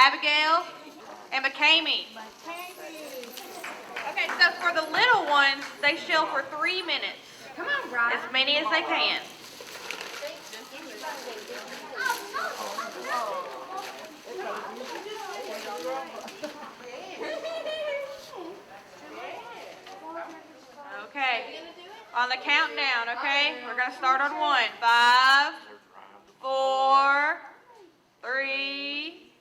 Abigail, and McCamey. Okay, so for the little ones, they shell for 3 minutes. Come on, Rod. As many as they can. Okay. On the countdown, okay? We're going to start on 1. 5, 4, 3,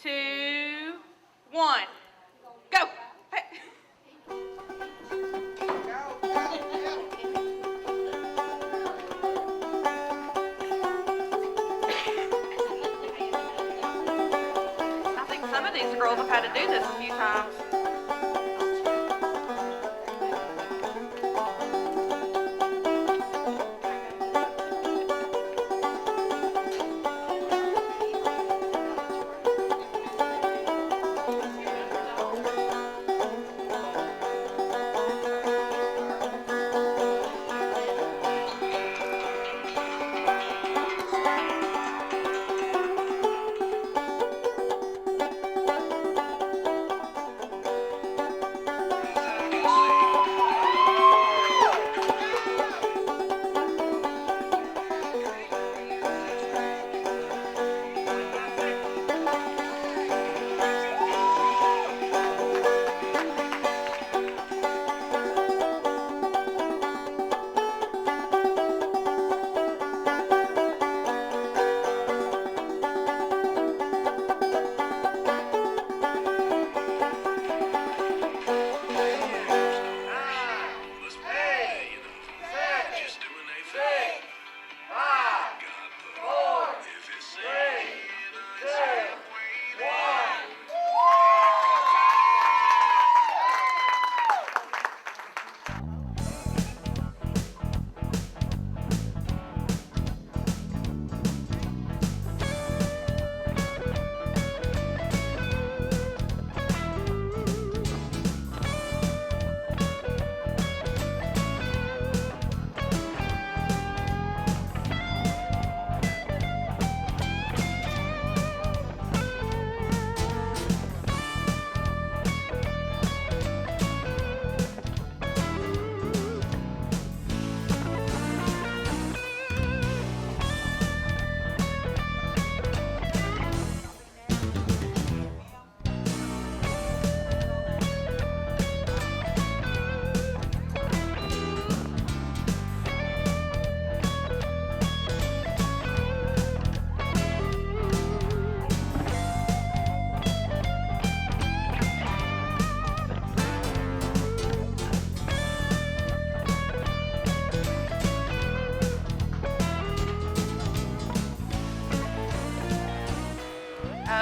2, 1. Go. Hey. I think some of these girls have had to do this a few times.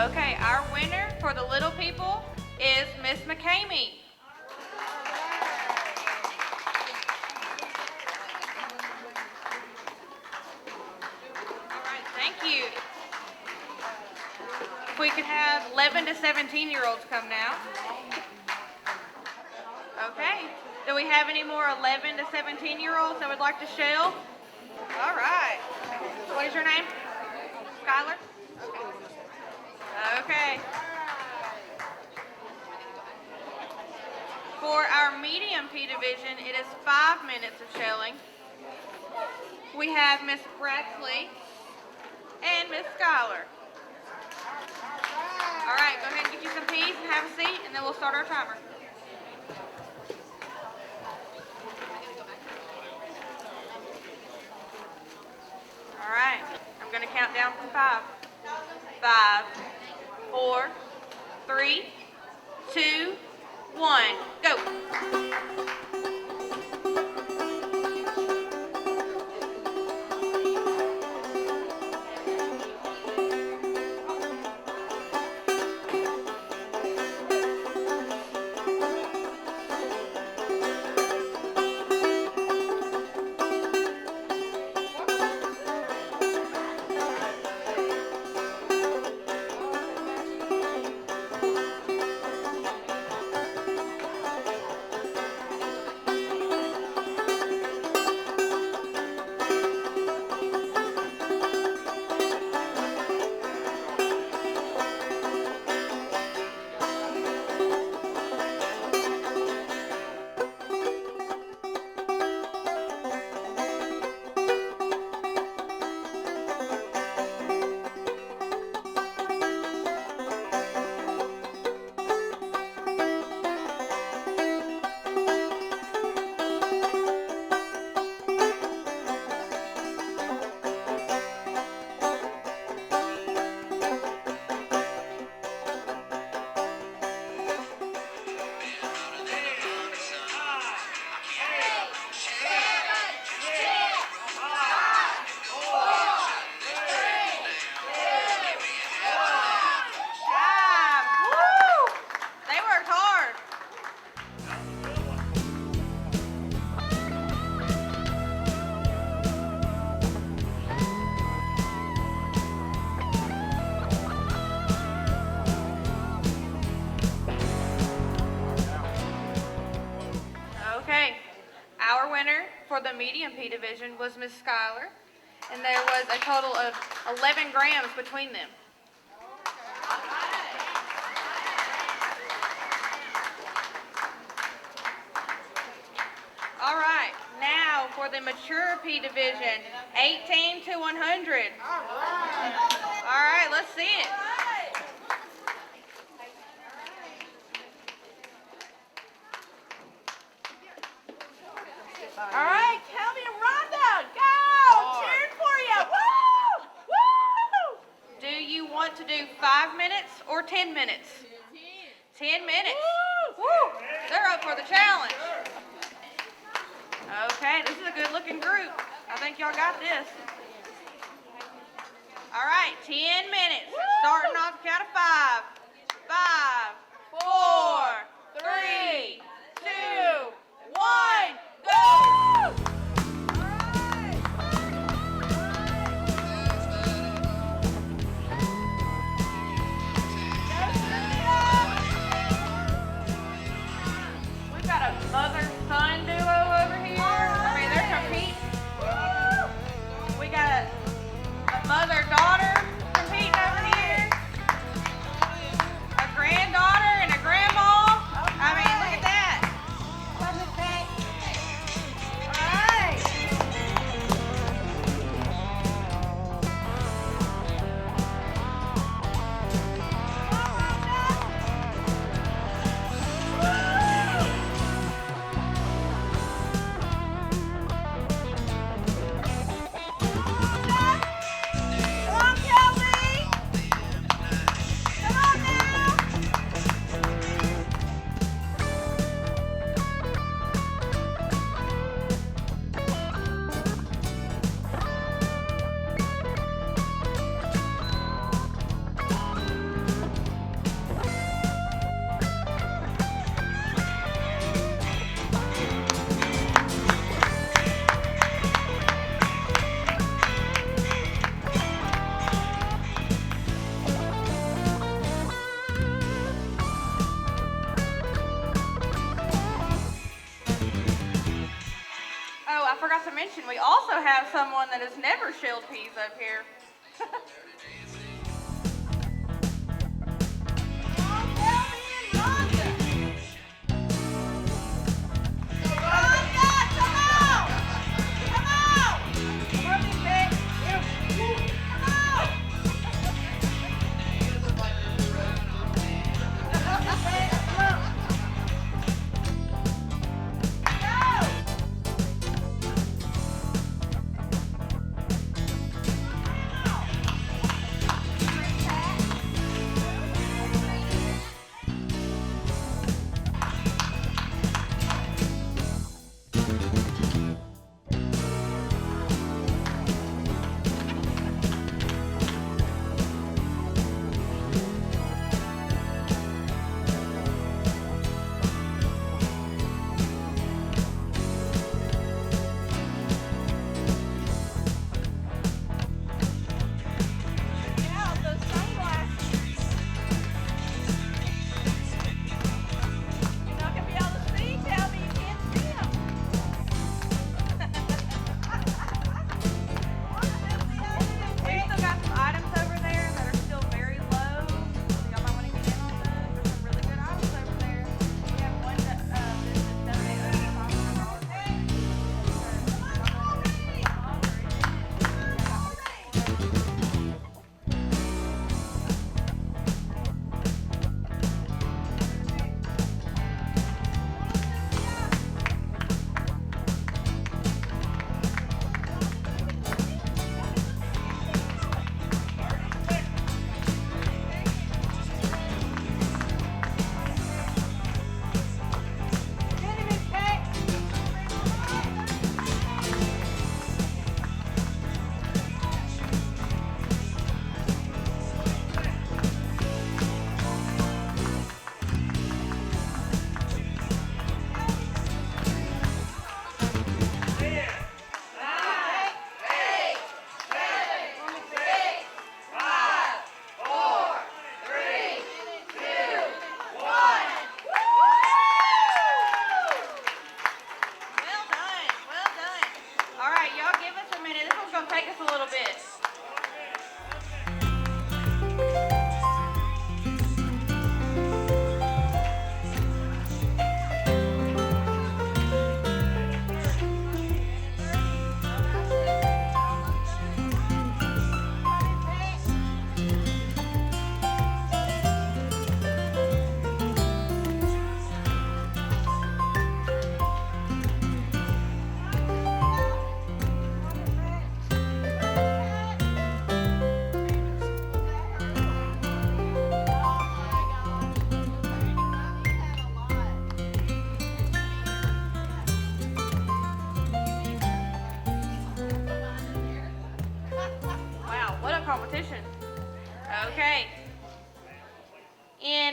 Okay, our winner for the little people is Miss McCamey. All right, thank you. If we could have 11 to 17-year-olds come now. Okay, do we have any more 11 to 17-year-olds that would like to shell? All right. What is your name? Skylar? Okay. For our medium pea division, it is 5 minutes of shelling. We have Miss Brackley and Miss Skylar. All right, go ahead and get you some peas and have a seat, and then we'll start our timer. All right, I'm going to count down from 5. 5, 4, 3, 2, 1, go. for the medium pea division was Miss Schuyler, and there was a total of 11 grams between them. All right, now for the mature pea division, 18 to 100. All right, let's see it. All right, Kelby and Rhonda, go! Cheering for you! Woo! Woo! Do you want to do 5 minutes or 10 minutes? 10 minutes. Woo! They're up for the challenge. Okay, this is a good looking group. I think y'all got this. All right, 10 minutes. Starting off the count of 5. 5, 4, 3, 2, 1, go! We've got a mother-son duo over here. I mean, they're competing. We got a mother-daughter competing over here. A granddaughter and a grandma. I mean, look at that. All right. Come on, Kelby. Come on now. Oh, I forgot to mention, we also have someone that has never shelled peas up here.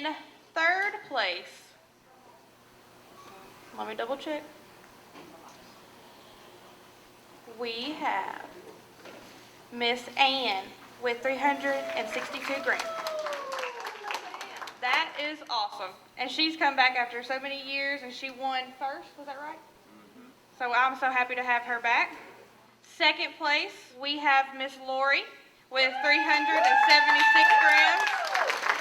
In third place, let me double check. We have Miss Ann with 362 grams. That is awesome. And she's come back after so many years and she won first, was that right? So I'm so happy to have her back. Second place, we have Miss Lori with 376 grams.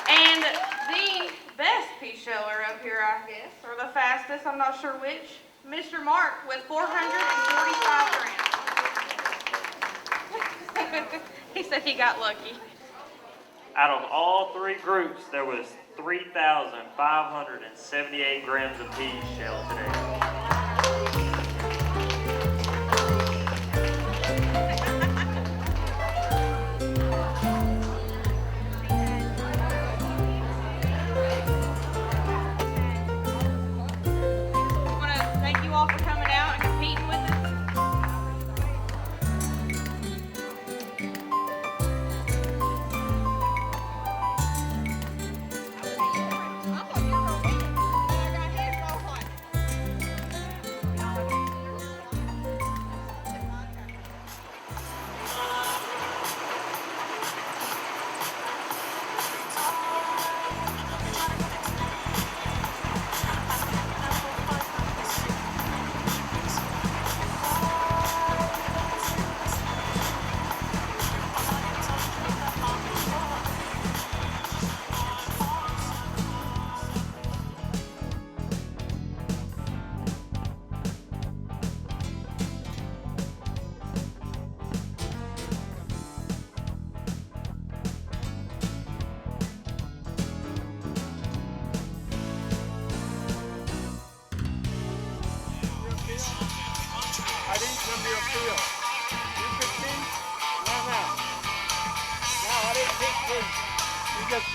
And the best pea sheller up here, I guess, or the fastest, I'm not sure which, Mr. Mark with 445 grams. He said he got lucky. Out of all three groups, there was 3,578 grams of peas shelled today.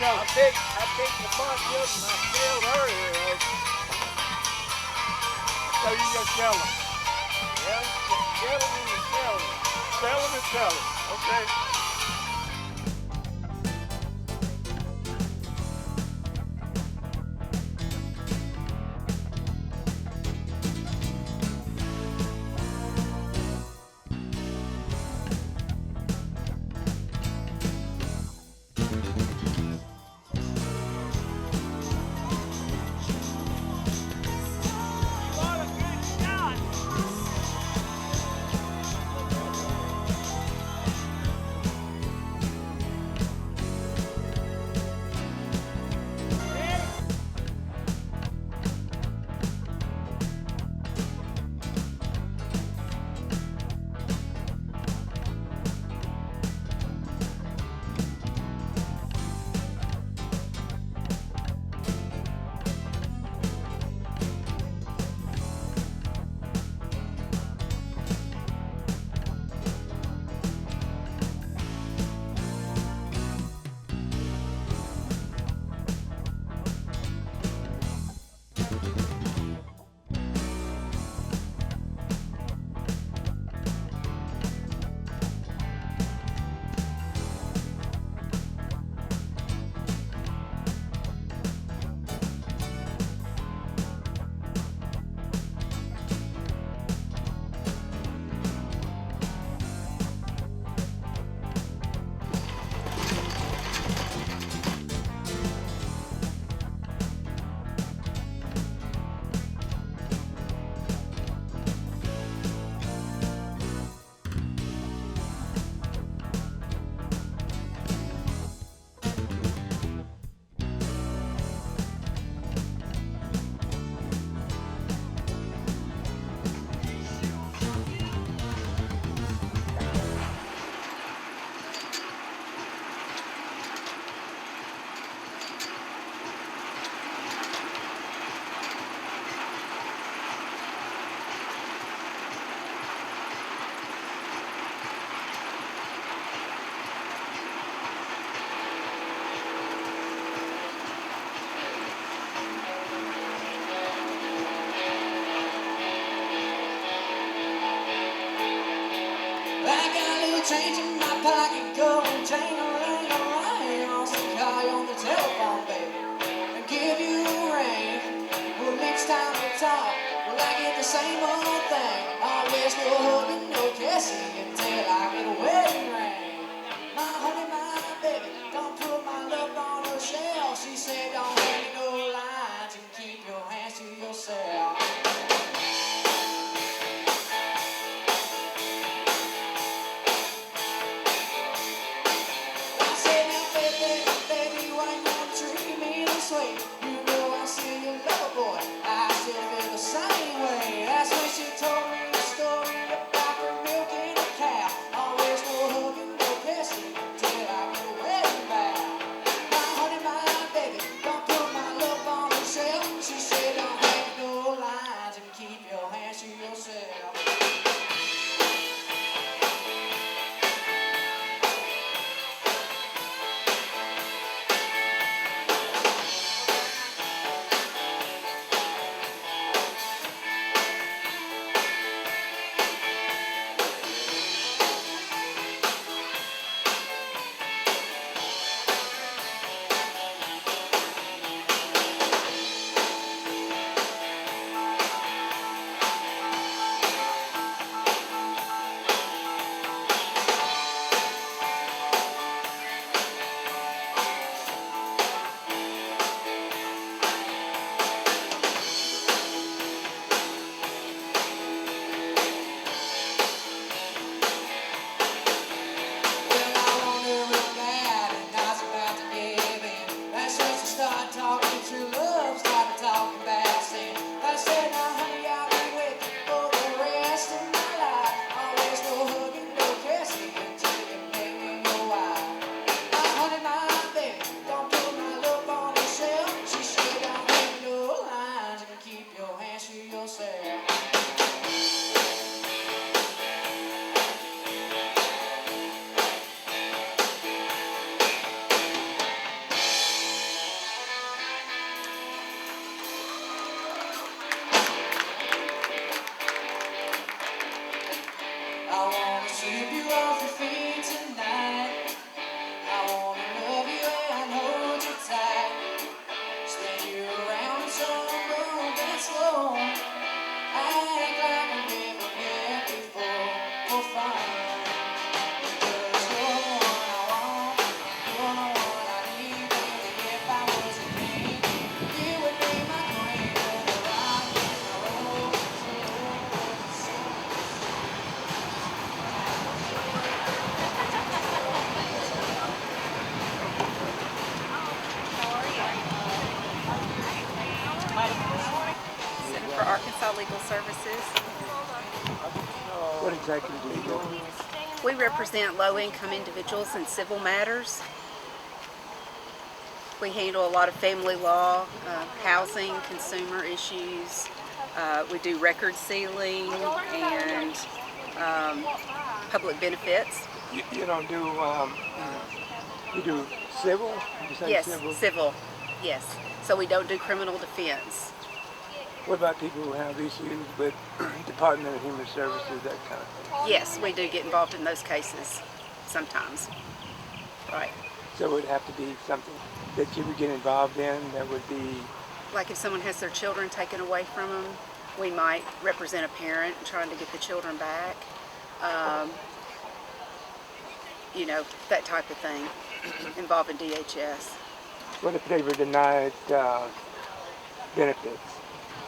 I picked the bunch of them I spilled earlier. So you just sell them. Yeah, get them and you sell them. Sell them and sell them. Okay. Change in my pocket, go and chain a ring around. I'll call you on the telephone, baby. And this way. You know I still your lover boy. I still feel the same way. That's when she told me the story about her milking a cow. Always no hugging, no kissing till I get a wedding vow. My honey, my baby, don't put my love on the shelf. She said don't hang no lines and keep your hands to yourself. For Arkansas Legal Services. What exactly do you do? We represent low-income individuals in civil matters. We handle a lot of family law, housing, consumer issues. We do record sealing and public benefits. You don't do, you do civil? You say Yes, civil? civil, yes. So we don't do criminal defense. What about people who have issues with Department of Human Services, that kind of thing? Yes, we do get involved in those cases sometimes. Right. So it would have to be something that you would get involved in that would be... Like if someone has their children taken away from them, we might represent a parent trying to get the children back. You know, that type of thing involving DHS. What if they were denied benefits?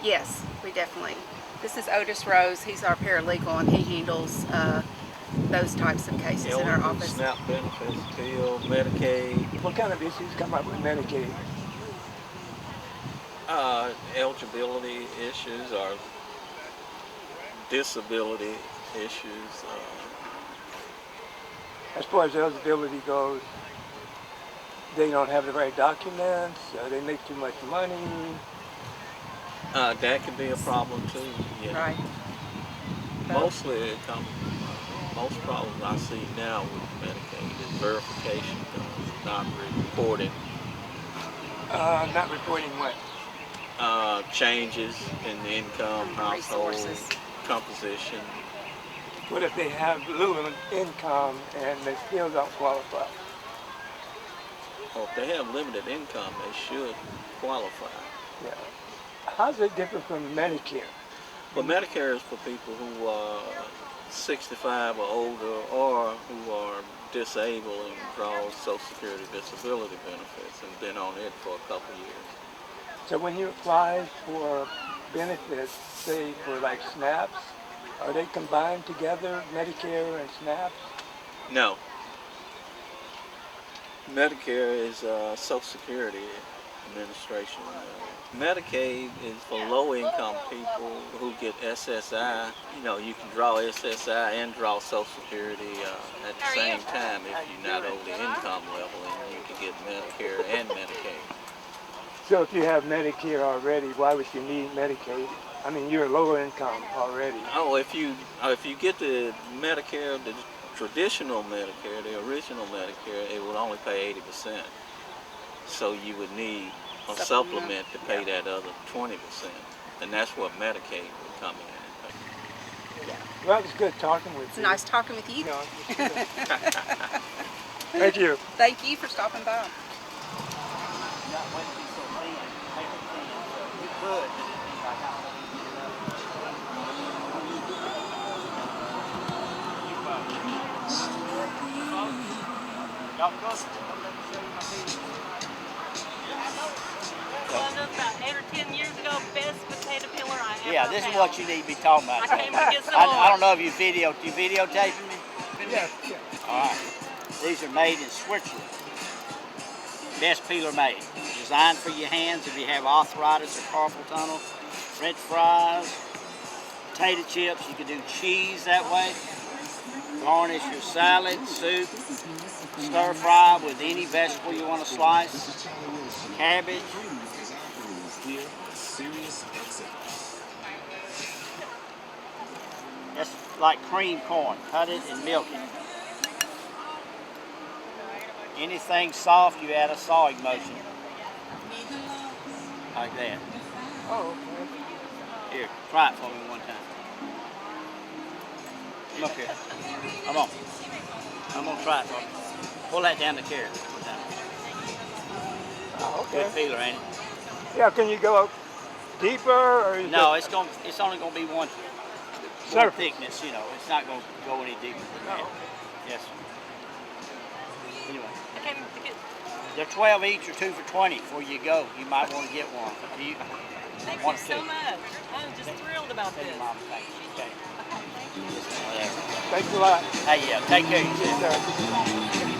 Yes, we definitely. This is Otis Rose. He's our paralegal, and he handles those types of cases in our office. SNAP benefits, PIL, Medicaid, What kind of issues come up with Medicaid? eligibility issues or disability issues. As far as eligibility goes, they don't have the right documents, they make too much money. That can be a problem too. You know. Right. Mostly it comes. Most problems I see now with Medicaid is verification, not reporting. Not reporting what? Changes in the income, household Resources. composition. What if they have little income and they still don't qualify? Well, if they have limited income, they should qualify. Yeah. How's it different from Medicare? But Medicare is for people who are 65 or older or who are disabled and draw Social Security disability benefits and been on it for a couple years. So when you apply for benefits, say for like SNAPs, are they combined together, Medicare and SNAPs? No. Medicare is Social Security. administration. Medicaid is for low-income people who get SSI. You know, you can draw SSI and draw Social Security at the same time if you're not over the income level, and you can get Medicare and Medicaid. So if you have Medicare already, why would you need Medicaid? I mean, you're low income already. Oh, if you get the Medicare, the traditional Medicare, the original Medicare, it would only pay 80%. So you would need a supplement to pay that other 20%, and that's what Medicaid would come in and pay. Well, it was good talking with It's you. nice talking with you. No, thank you. Thank you for stopping by. About 8 or 10 years ago, best potato peeler I ever Yeah, this is found. what you need to be talking about. I came to get some I don't more. know if you videotaping me? Yes, yes. All right. These are made in Switzerland. Best peeler made. Designed for your hands if you have arthritis or carpal tunnel. French fries, potato chips. You can do cheese that way. Garnish your salad, soup, stir fry with any vegetable you want to slice. Cabbage. That's like cream corn. Cut it and milk it. Anything soft, you add a sawing motion. Like that. Oh, okay. Here, try it for me one time. Come up here. Come on. I'm gonna try it for you. Pull that down the carrot. Oh, Good okay. feeler, ain't it? Yeah, can you go deeper or is No, it it's only gonna be one surface? thickness, you know. It's not gonna go any deeper than that. Yes. Anyway. I came to get. They're 12 each or 2 for 20 before you go. You might want to get one. Do you? Thank One you or so two? much. I'm just thrilled about Tell this. your mom thank you. Okay. Whatever. Thanks a lot. Hey, yeah. Take care of yourself. Yes, sir.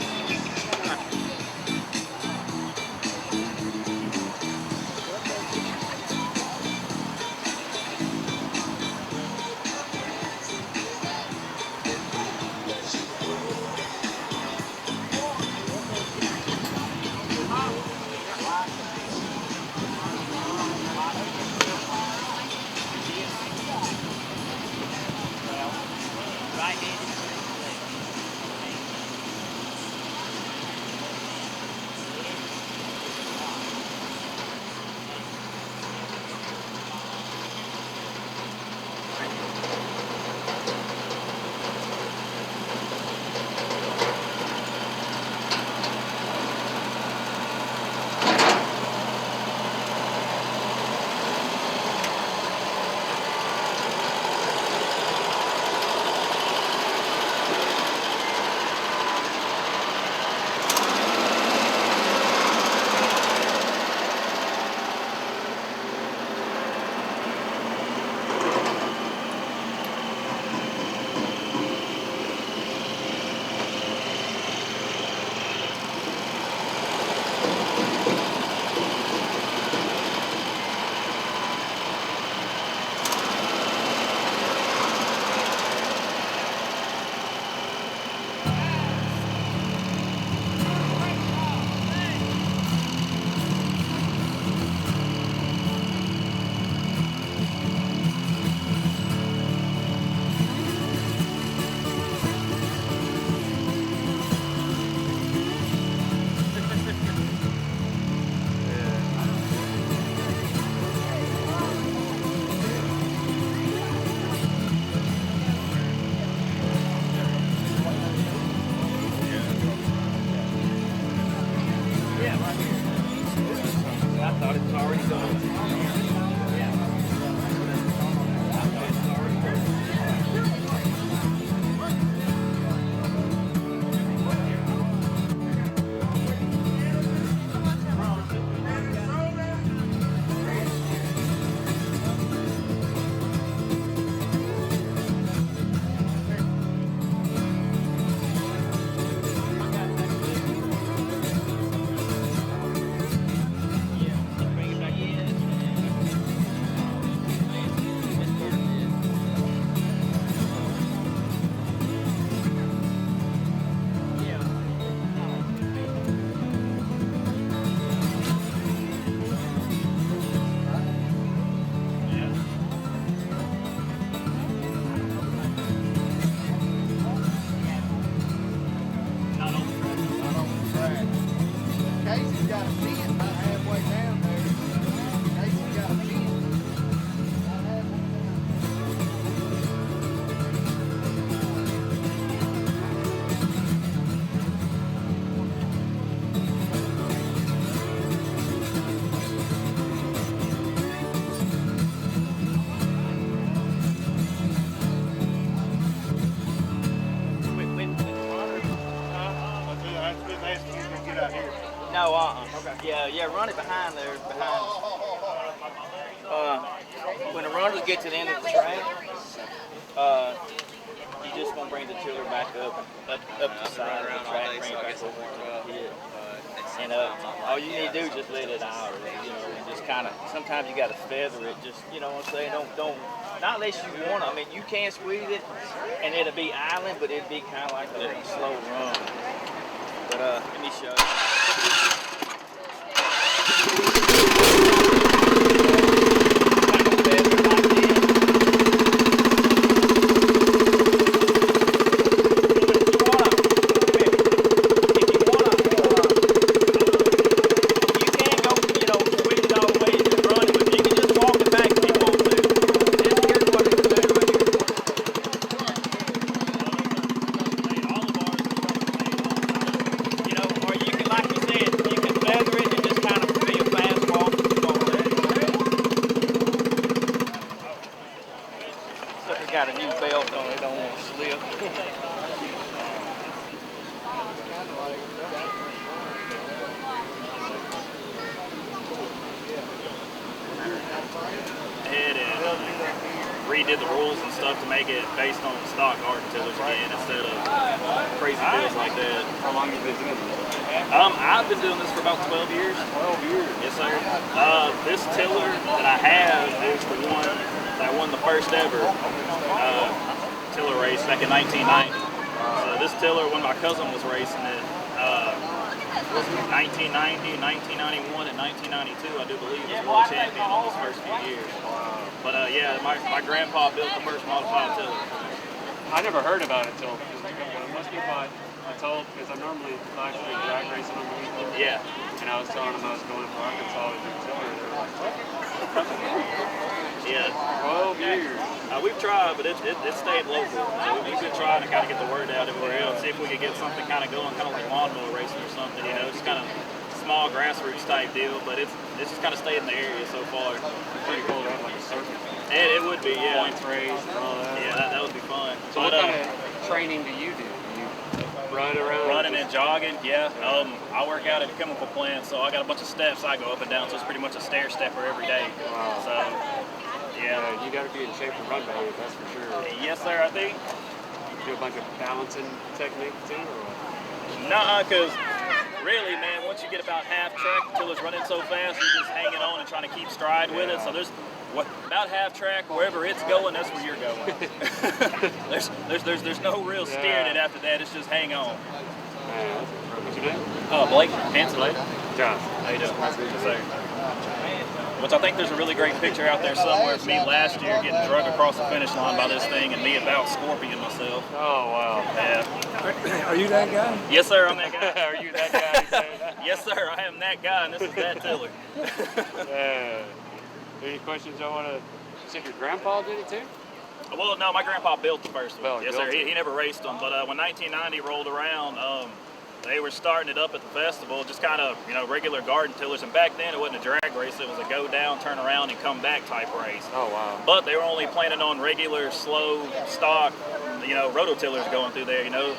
Yeah, run it behind there, behind. When the runners get to the end of the track, you just gonna bring the tiller back up the side of the track, bring it back over to the pit. And all you need to do is just let it out, you know, and just kind of, sometimes you got to feather it, just, you know what I'm saying, don't, not unless you want to. I mean, you can squeeze it, and it'll be island, but it'll be kind of like a slow run. But let me show you. Got a new belt on it, don't want to slip. Ahead and redid the rules and stuff to make it based on stock garden tillers again instead of crazy deals like that. How long have you been doing this? I've been doing this for about 12 years. 12 years? Yes, sir. This tiller that I have is the one that won the first ever tiller race back in 1990. So this tiller, when my cousin was racing it, 1990, 1991, and 1992, I do believe, was world champion in those first few years. But yeah, my grandpa built the first modified tiller. I never heard about it till most people I told, because I'm normally live stream drag racing on the weekend. Yeah. And I was telling them I was going to Arkansas to do tiller. They were like, what? Yeah. 12 years. We've tried, but it stayed local. We've been trying to kind of get the word out everywhere else, see if we could get something kind of going, kind of like lawnmower racing or something, you know, just kind of small grassroots type deal, but it's just kind of stayed in the area so far. Pretty cool to have like a circuit. It would be, yeah. Points race and all that. Yeah, that would be fun. So what kind of training do you do? You run around? Running and jogging, yeah. I work out at a chemical plant, so I got a bunch of steps I go up and down, so it's pretty much a stair stepper every day. Wow. So, yeah. You got to be in shape to run better, that's for sure. Yes, sir, I think. You do a bunch of balancing technique too, or what? Nuh-uh, because really, man, once you get about half track, the tiller's running so fast, you're just hanging on and trying to keep stride with it. So there's about half track, wherever it's going, that's where you're going. there's no real steering it after that. It's just hang on. What's your name? Blake Hanson. John. How you doing? Yes, sir. Which I think there's a really great picture out there somewhere of me last year getting drug across the finish line by this thing and me about scorpion myself. Oh, wow. Yeah. Are you that guy? Yes, sir, I'm that guy. Are you that guy? Yes, sir, I am that guy, and this is that tiller. Any questions I want to... You said your grandpa did it too? Well, no, my grandpa built the first one. Well, yes, sir. He never raced them, but when 1990 rolled around, they were starting it up at the festival, just kind of, you know, regular garden tillers. And back then, it wasn't a drag race; it was a go down, turn around, and come back type race. Oh wow! But they were only planning on regular, slow, stock, you know, rototillers going through there. You know,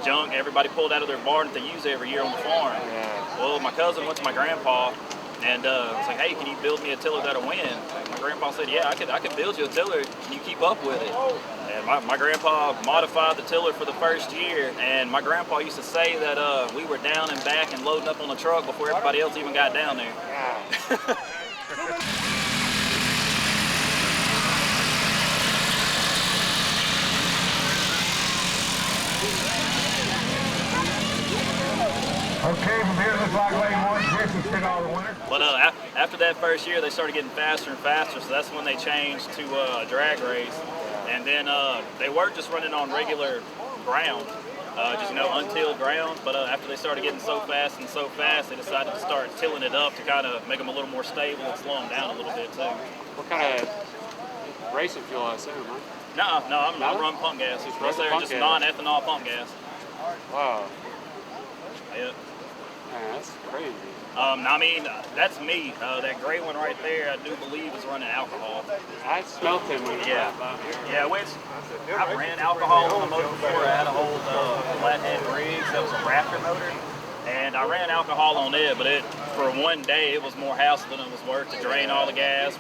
junk everybody pulled out of their barn that they use every year on the farm. Yeah. Well, my cousin went to my grandpa. And I was like, hey, can you build me a tiller that'll win? My grandpa said, yeah, I could build you a tiller. Can you keep up with it? And my grandpa modified the tiller for the first year. And my grandpa used to say that we were down and back and loading up on the truck before everybody else even got down there. Yeah. Okay, from here, looks like lane one, Chris has been all the winner. But after that first year, they started getting faster and faster, so that's when they changed to a drag race. And then they were just running on regular ground, just, you know, untilled ground. But after they started getting so fast, they decided to start tilling it up to kind of make them a little more stable and slow them down a little bit, too. What kind of racing fuel, I assume, huh? No, I run pump gas. Yes, sir, just non-ethanol pump gas. Wow. Yeah. Man, that's crazy. I mean, that's me. That gray one right there, I do believe is running alcohol. I smelt him when he Yeah, which I ran alcohol on the motor before. I had an old flathead Briggs that was a Raptor motor. and I ran alcohol on it, but for one day it was more hassle than it was worth to drain all the gas,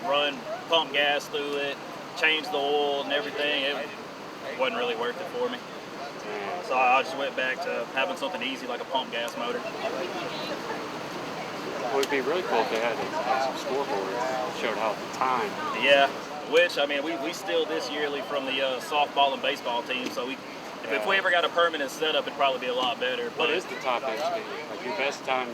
pump gas through it, change the oil and everything. It wasn't really worth it for me. So I just went back to having something easy like a pump gas motor. It would be really cool if they had some scoreboards that showed how the time. Yeah, which, I mean, we steal this yearly from the softball and baseball team, so if we ever got a permanent setup, it'd probably be a lot better. What is the top end speed? Like your best time?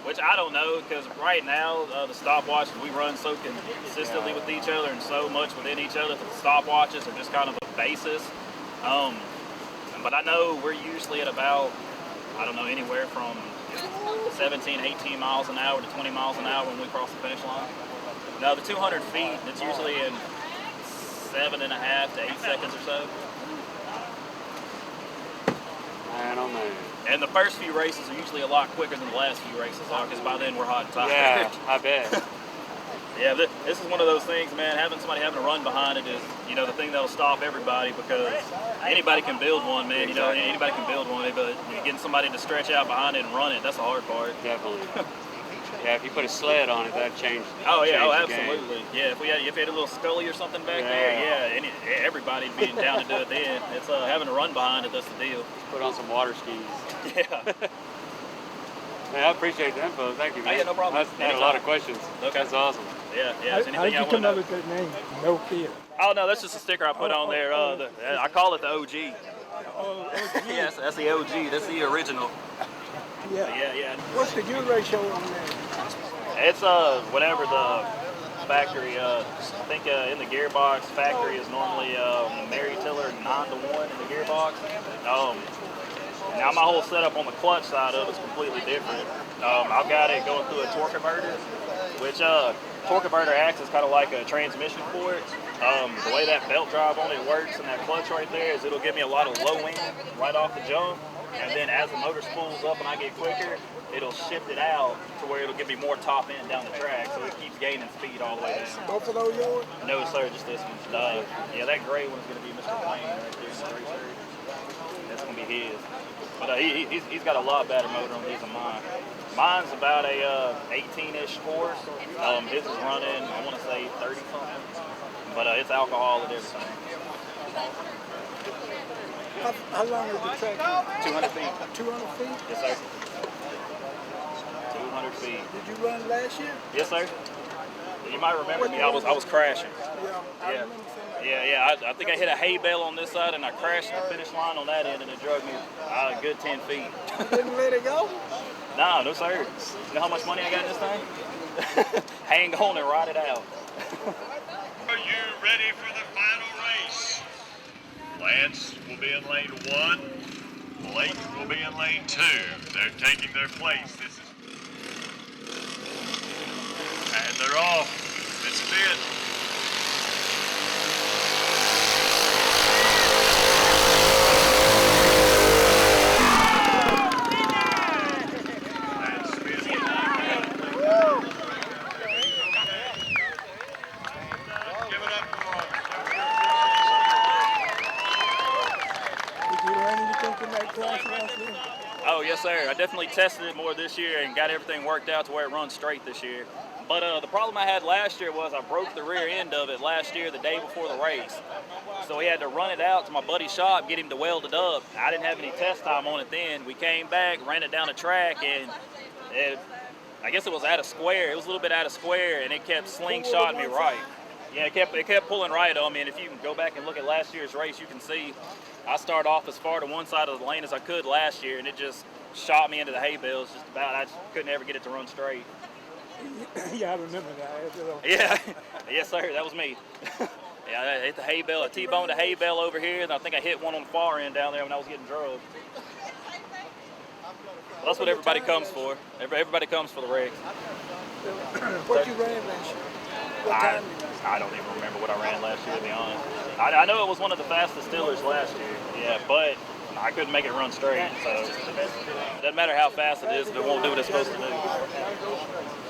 Which I don't know, because right now the stopwatches, we run so consistently with each other and so much within each other that the stopwatches are just kind of a basis. But I know we're usually at about, I don't know, anywhere from 17, 18 miles an hour to 20 miles an hour when we cross the finish line. Now the 200 feet, it's usually in 7.5 to 8 seconds or so. Man, oh man. And the first few races are usually a lot quicker than the last few races are, because by then we're hot and tired. Yeah, I bet. Yeah, this is one of those things, man. Having somebody having a run behind it is, the thing that'll stop everybody, because anybody can build one, man. Anybody can build one, but getting somebody to stretch out behind it and run it, that's the hard part. Definitely. Yeah, if you put a sled on it, that'd change. Oh yeah, change the absolutely. game. Yeah, if we had a little Scully or something back there, everybody'd be down to do it then. It's having a run behind it, that's the deal. Put on some water skis. Yeah. Man, I appreciate the info. Thank you, man. Oh, yeah, no problem. I had a lot of questions. Okay. That's awesome. Yeah. How did you come up with that name, No Fear? Oh no, that's just a sticker I put on there. I call it the OG. Oh, OG. Yes, that's the OG. That's the original. Yeah. What's the gear ratio on that? It's whatever the factory. I think in the gearbox factory is normally Mary Tiller 9-to-1 in the gearbox. Now my whole setup on the clutch side of it's completely different. I've got it going through a torque converter, which torque converter acts as kind of like a transmission for it. The way that belt drive on it works and that clutch right there is it'll give me a lot of low end right off the jump, and then as the motor spools up and I get quicker, it'll shift it out to where it'll give me more top end down the track, so it keeps gaining speed all the way down. Both of those yours? No sir, just this one. Yeah, that gray one's gonna be Mr. Wayne right there in the gray shirt. That's gonna be his. But he's got a lot better motor on his than mine. Mine's about a 18-ish horse. His is running, I want to say 30 something. But it's alcohol and everything. How long is the track? 200 feet. 200 feet? Yes, sir. 200 feet. Did you run last year? Yes, sir. You might remember me. I was crashing. Yeah. I think I hit a hay bale on this side and I crashed the finish line on that end, and it drug me a good 10 feet. You didn't let it go? No, sir. You know how much money I got in this thing? Hang on and ride it out. Are you ready for the final race? Lance will be in lane 1. Blake will be in lane 2. They're taking their place. And they're off. This is it. Oh, yes, sir. I definitely tested it more this year and got everything worked out to where it runs straight this year. But the problem I had last year was I broke the rear end of it last year, the day before the race. So we had to run it out to my buddy's shop, get him to weld it up. I didn't have any test time on it then. We came back, ran it down the track, and I guess it was out of square. It was a little bit out of square, and it kept slingshotting me right. Yeah, it kept pulling right on me, and if you can go back and look at last year's race, you can see I started off as far to one side of the lane as I could last year, and it just shot me into the hay bales just about. I just couldn't ever get it to run straight. Yeah, I remember that. Yeah, yes sir, that was me. Yeah, I hit the hay bale, I T-boned a hay bale over here, and I think I hit one on the far end down there when I was getting drugged. Well, that's what everybody comes for. Everybody comes for the wreck. What you ran last year? What time did you I don't even remember what I ran last year, to be honest. I know it was one of the fastest Steelers last year, yeah, but I couldn't make it run straight, so it doesn't matter how fast it is if it won't do what it's supposed to do.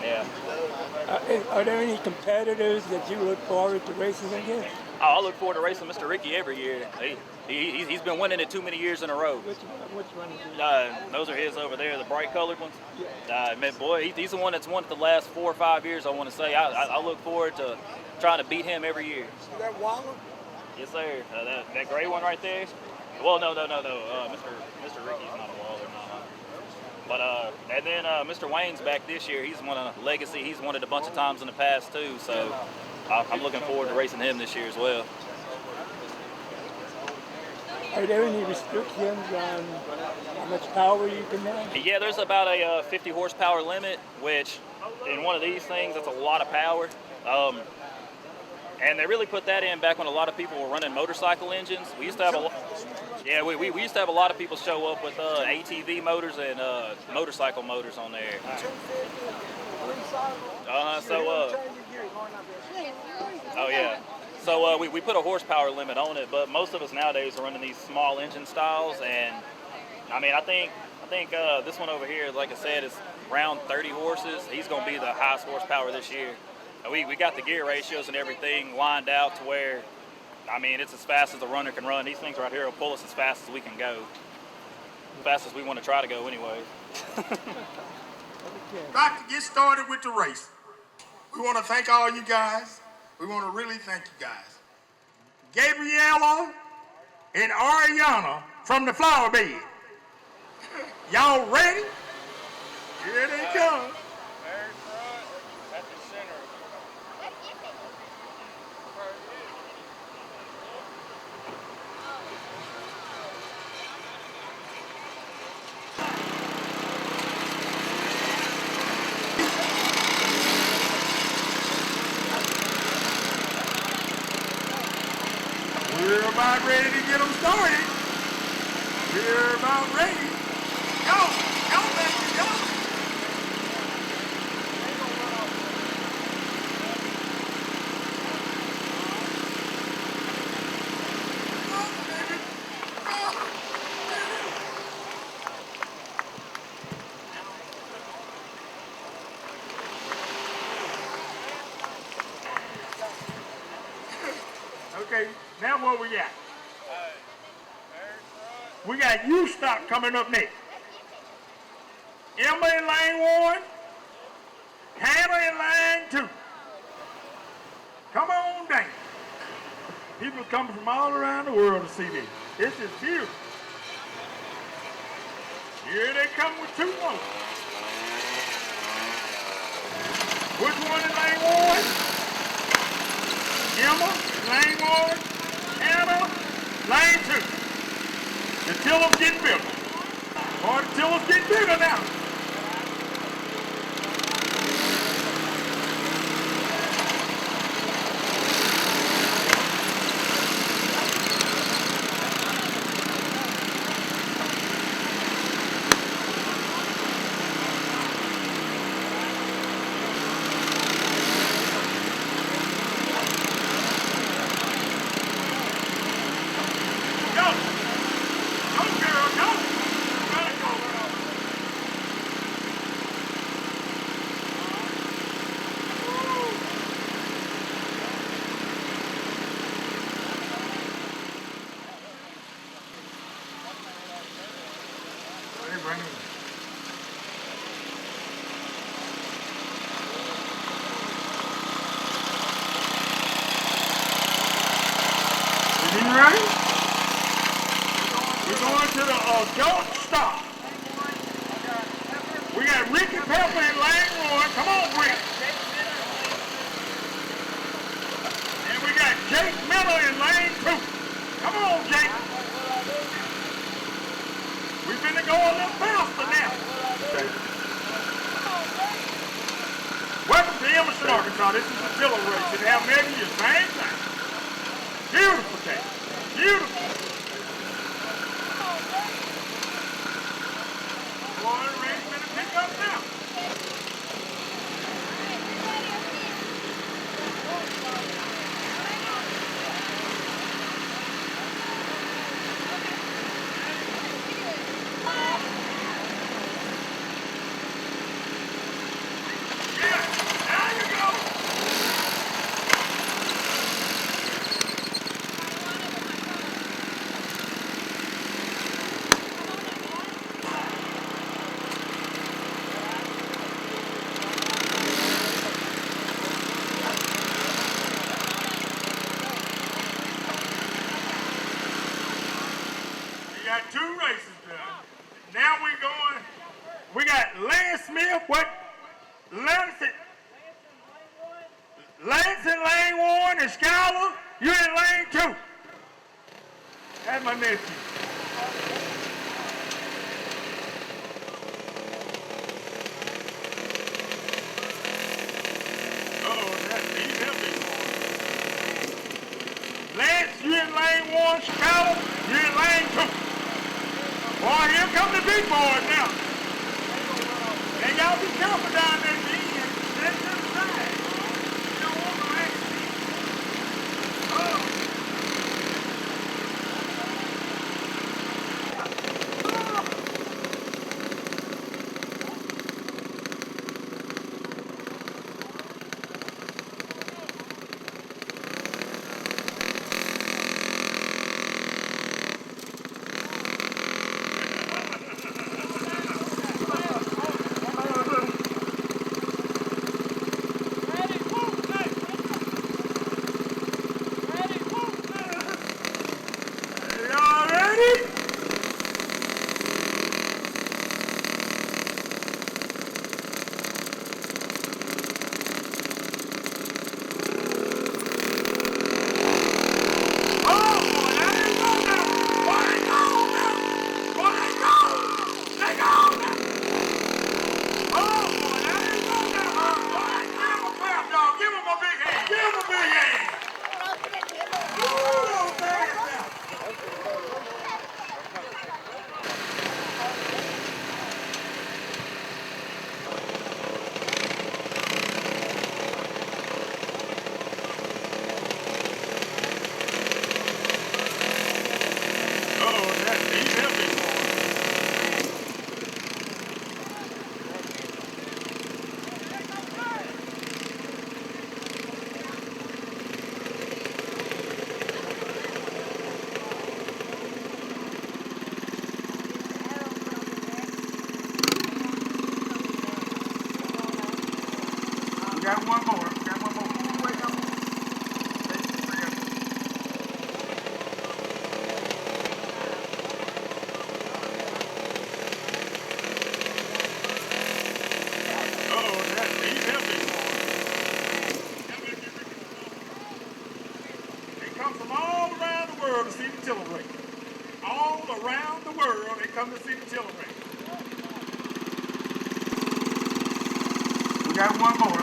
Yeah. Are there any competitors that you look forward to racing against? Oh, I look forward to racing Mr. Ricky every year. He's been winning it too many years in a row. Which one is it? Those are his over there, the bright colored ones. Man, boy, he's the one that's won it the last 4 or 5 years, I want to say. I look forward to trying to beat him every year. Is that Waller? Yes, sir. That gray one right there. Well, no. Mr. Ricky's not a Waller, no. But and then Mr. Wayne's back this year. He's won a Legacy. He's won it a bunch of times in the past too. So I'm looking forward to racing him this year as well. Are there any restrictions on how much power you can have? Yeah, there's about a 50 horsepower limit, which in one of these things, that's a lot of power. And they really put that in back when a lot of people were running motorcycle engines. We used to have we used to have a lot of people show up with ATV motors and motorcycle motors on there. Oh yeah. So we put a horsepower limit on it, but most of us nowadays are running these small engine styles, and I mean I think this one over here, like I said, is around 30 horses. He's going to be the highest horsepower this year. We got the gear ratios and everything lined out to where, I mean, it's as fast as the runner can run. These things right here will pull us as fast as we can go. As fast as we want to try to go anyway. About to get started with the race. We want to thank all you guys. We want to really thank you guys. Gabriella and Ariana from the flower bed. Y'all ready? Here they come. Very front, at the center. We're about ready to get them started. We're about ready. Go, baby, go. Okay, now what we got? We got U-Stop coming up next. Emma in lane 1, Hannah in lane 2. Come on down. People coming from all around the world to see this. This is beautiful. Here they come with 2 more. Which one in lane 1? Emma, lane 1, Hannah, lane 2. The tiller's getting bigger. Or the tiller's getting bigger now. Don't stop. We got Ricky Pepper in lane 1. Come on, Rick. And we got Jake Miller in lane 2. Come on, Jake. We're finna go a little faster now. Welcome to Emerson, Arkansas. This is the Tiller race. And how many is same thing. Beautiful day. Beautiful. Pick up now. got 2 races done. Now we're going, we got Lance Smith, what? Lance in lane 1 and Skylar, you in lane 2. That's my nephew. Lance, you in lane 1, Skylar, you in lane 2. Boy, here come the big boys now. And y'all be careful down there at the end. That's to the side. You don't want no accident. Oh. Y'all ready? Got one more. Wait up. He's helping. They come from all around the world to see the tiller race. All around the world, they come to see the tiller race. We got one more.